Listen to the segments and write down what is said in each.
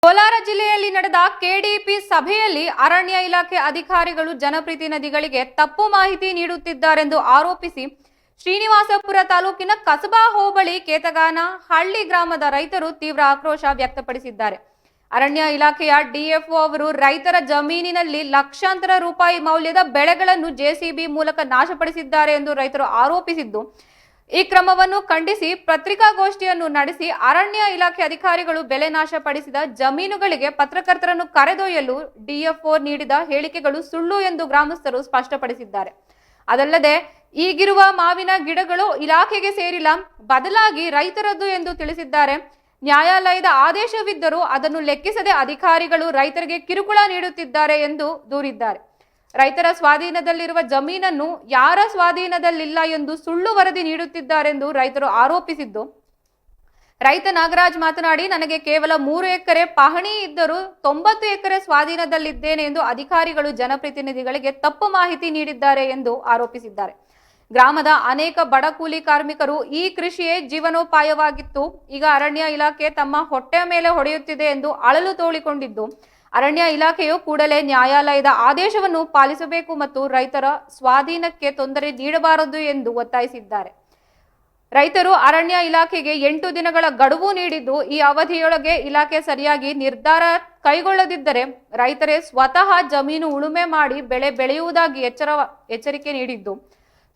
ಕೋಲಾರ ಜಿಲ್ಲೆಯಲ್ಲಿ ನಡೆದ ಕೆಡಿಪಿ ಸಭೆಯಲ್ಲಿ ಅರಣ್ಯ ಇಲಾಖೆ ಅಧಿಕಾರಿಗಳು ಜನಪ್ರತಿನಿಧಿಗಳಿಗೆ ತಪ್ಪು ಮಾಹಿತಿ ನೀಡುತ್ತಿದ್ದಾರೆಂದು ಆರೋಪಿಸಿ ಶ್ರೀನಿವಾಸಪುರ ತಾಲೂಕಿನ ಕಸಬಾ ಹೋಬಳಿ ಕೇತಗಾನ ಹಳ್ಳಿ ಗ್ರಾಮದ ರೈತರು ತೀವ್ರ ಆಕ್ರೋಶ ವ್ಯಕ್ತಪಡಿಸಿದ್ದಾರೆ. ಅರಣ್ಯ ಇಲಾಖೆಯ ಡಿಎಫ್ಒ ಅವರು ರೈತರ ಜಮೀನಿನಲ್ಲಿ ಲಕ್ಷಾಂತರ ರೂಪಾಯಿ ಮೌಲ್ಯದ ಬೆಳೆಗಳನ್ನು ಜೆಸಿಬಿ ಮೂಲಕ ನಾಶಪಡಿಸಿದ್ದಾರೆ ಎಂದು ರೈತರು ಆರೋಪಿಸಿದ್ದು, ಈ ಕ್ರಮವನ್ನು ಖಂಡಿಸಿ ಪತ್ರಿಕಾಗೋಷ್ಠಿಯನ್ನು ನಡೆಸಿ ಅರಣ್ಯ ಇಲಾಖೆ ಅಧಿಕಾರಿಗಳು ಬೆಳೆ ನಾಶಪಡಿಸಿದ ಜಮೀನುಗಳಿಗೆ ಪತ್ರಕರ್ತರನ್ನು ಕರೆದೊಯ್ಯಲು ಡಿಎಫ್ಒ ನೀಡಿದ ಹೇಳಿಕೆಗಳು ಸುಳ್ಳು ಎಂದು ಗ್ರಾಮಸ್ಥರು ಸ್ಪಷ್ಟಪಡಿಸಿದ್ದಾರೆ. ಅದಲ್ಲದೆ ಈಗಿರುವ ಮಾವಿನ ಗಿಡಗಳು ಇಲಾಖೆಗೆ ಸೇರಿಲ್ಲ, ಬದಲಾಗಿ ರೈತರದ್ದು ಎಂದು ತಿಳಿಸಿದ್ದಾರೆ. ನ್ಯಾಯಾಲಯದ ಆದೇಶವಿದ್ದರೂ ಅದನ್ನು ಲೆಕ್ಕಿಸದೆ ಅಧಿಕಾರಿಗಳು ರೈತರಿಗೆ ಕಿರುಕುಳ ನೀಡುತ್ತಿದ್ದಾರೆ ಎಂದು ದೂರಿದ್ದಾರೆ. ರೈತರ ಸ್ವಾಧೀನದಲ್ಲಿರುವ ಜಮೀನನ್ನು ಯಾರ ಸ್ವಾಧೀನದಲ್ಲಿಲ್ಲ ಎಂದು ಸುಳ್ಳು ವರದಿ ನೀಡುತ್ತಿದ್ದಾರೆಂದು ರೈತರು ಆರೋಪಿಸಿದ್ದು, ರೈತ ನಾಗರಾಜ್ ಮಾತನಾಡಿ, ನನಗೆ ಕೇವಲ 3 ಎಕರೆ ಪಹಣಿ ಇದ್ದರೂ 90 ಎಕರೆ ಸ್ವಾಧೀನದಲ್ಲಿದ್ದೇನೆ ಎಂದು ಅಧಿಕಾರಿಗಳು ಜನಪ್ರತಿನಿಧಿಗಳಿಗೆ ತಪ್ಪು ಮಾಹಿತಿ ನೀಡಿದ್ದಾರೆ ಎಂದು ಆರೋಪಿಸಿದ್ದಾರೆ. ಗ್ರಾಮದ ಅನೇಕ ಬಡ ಕೂಲಿ ಕಾರ್ಮಿಕರು ಈ ಕೃಷಿಯೇ ಜೀವನೋಪಾಯವಾಗಿತ್ತು. ಈಗ ಅರಣ್ಯ ಇಲಾಖೆ ತಮ್ಮ ಹೊಟ್ಟೆಯ ಮೇಲೆ ಹೊಡೆಯುತ್ತಿದೆ ಎಂದು ಅಳಲು ತೋಡಿಕೊಂಡಿದ್ದು, ಅರಣ್ಯ ಇಲಾಖೆಯು ಕೂಡಲೇ ನ್ಯಾಯಾಲಯದ ಆದೇಶವನ್ನು ಪಾಲಿಸಬೇಕು ಮತ್ತು ರೈತರ ಸ್ವಾಧೀನಕ್ಕೆ ತೊಂದರೆ ನೀಡಬಾರದು ಎಂದು ಒತ್ತಾಯಿಸಿದ್ದಾರೆ. ರೈತರು ಅರಣ್ಯ ಇಲಾಖೆಗೆ 8 ದಿನಗಳ ಗಡುವು ನೀಡಿದ್ದು, ಈ ಅವಧಿಯೊಳಗೆ ಇಲಾಖೆ ಸರಿಯಾಗಿ ನಿರ್ಧಾರ ಕೈಗೊಳ್ಳದಿದ್ದರೆ ರೈತರೇ ಸ್ವತಃ ಜಮೀನು ಉಳುಮೆ ಮಾಡಿ ಬೆಳೆ ಬೆಳೆಯುವುದಾಗಿ ಎಚ್ಚರಿಕೆ ನೀಡಿದ್ದು,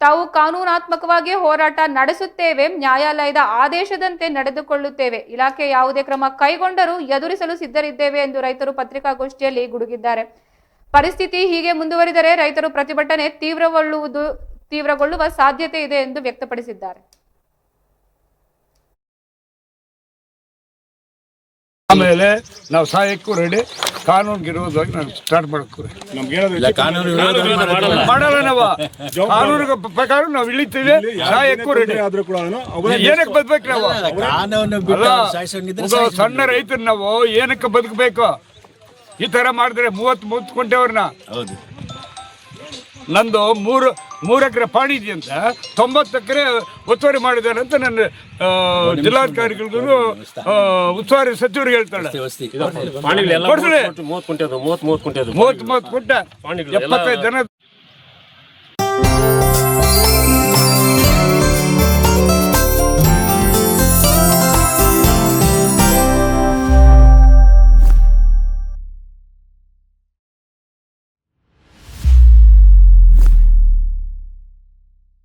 ತಾವು ಕಾನೂನಾತ್ಮಕವಾಗಿ ಹೋರಾಟ ನಡೆಸುತ್ತೇವೆ, ನ್ಯಾಯಾಲಯದ ಆದೇಶದಂತೆ ನಡೆದುಕೊಳ್ಳುತ್ತೇವೆ, ಇಲಾಖೆ ಯಾವುದೇ ಕ್ರಮ ಕೈಗೊಂಡರೂ ಎದುರಿಸಲು ಸಿದ್ಧರಿದ್ದೇವೆ ಎಂದು ರೈತರು ಪತ್ರಿಕಾಗೋಷ್ಠಿಯಲ್ಲಿ ಗುಡುಗಿದ್ದಾರೆ. ಪರಿಸ್ಥಿತಿ ಹೀಗೆ ಮುಂದುವರಿದರೆ ರೈತರು ಪ್ರತಿಭಟನೆ ತೀವ್ರಗೊಳ್ಳುವ ಸಾಧ್ಯತೆ ಇದೆ ಎಂದು ವ್ಯಕ್ತಪಡಿಸಿದ್ದಾರೆ. ಆಮೇಲೆ ನಾವು ಸಹಾಯಕ್ಕೂ ರೆಡಿ, ಕಾನೂನಿಗೆ ವಿರೋಧವಾಗಿ ನಾವು ಸ್ಟಾರ್ಟ್ ಮಾಡಕ್ಕೂ ಮಾಡಲ್ಲ. ನಾವು ಕಾನೂನಿಗೆ ಪ್ರಕಾರ ನಾವು ಇಳಿತೀವಿ, ಸಹಾಯಕ್ಕೂ ರೆಡಿ. ಏನಕ್ಕೆ ಬದುಕಬೇಕು ನಾವು? ಸಣ್ಣ ರೈತರು ನಾವು ಏನಕ್ಕೆ ಬದುಕಬೇಕು? ಈ ತರ ಮಾಡಿದ್ರೆ 30 ಕೊಂಟೆವ್ರನ್ನ ನಂದು 3 ಎಕರೆ ಪಾಣಿ ಇದೆಯಂತ 90 ಎಕರೆ ಒತ್ತುವರಿ ಮಾಡಿದ್ದಾರೆ ಅಂತ ನನ್ನ ಜಿಲ್ಲಾಧಿಕಾರಿಗಳಿಗೂ ಉಸ್ತುವಾರಿ ಸಚಿವರಿಗೆ ಹೇಳ್ತಾಳೆ. 30 ಕುಂಟೆ 75 ಜನ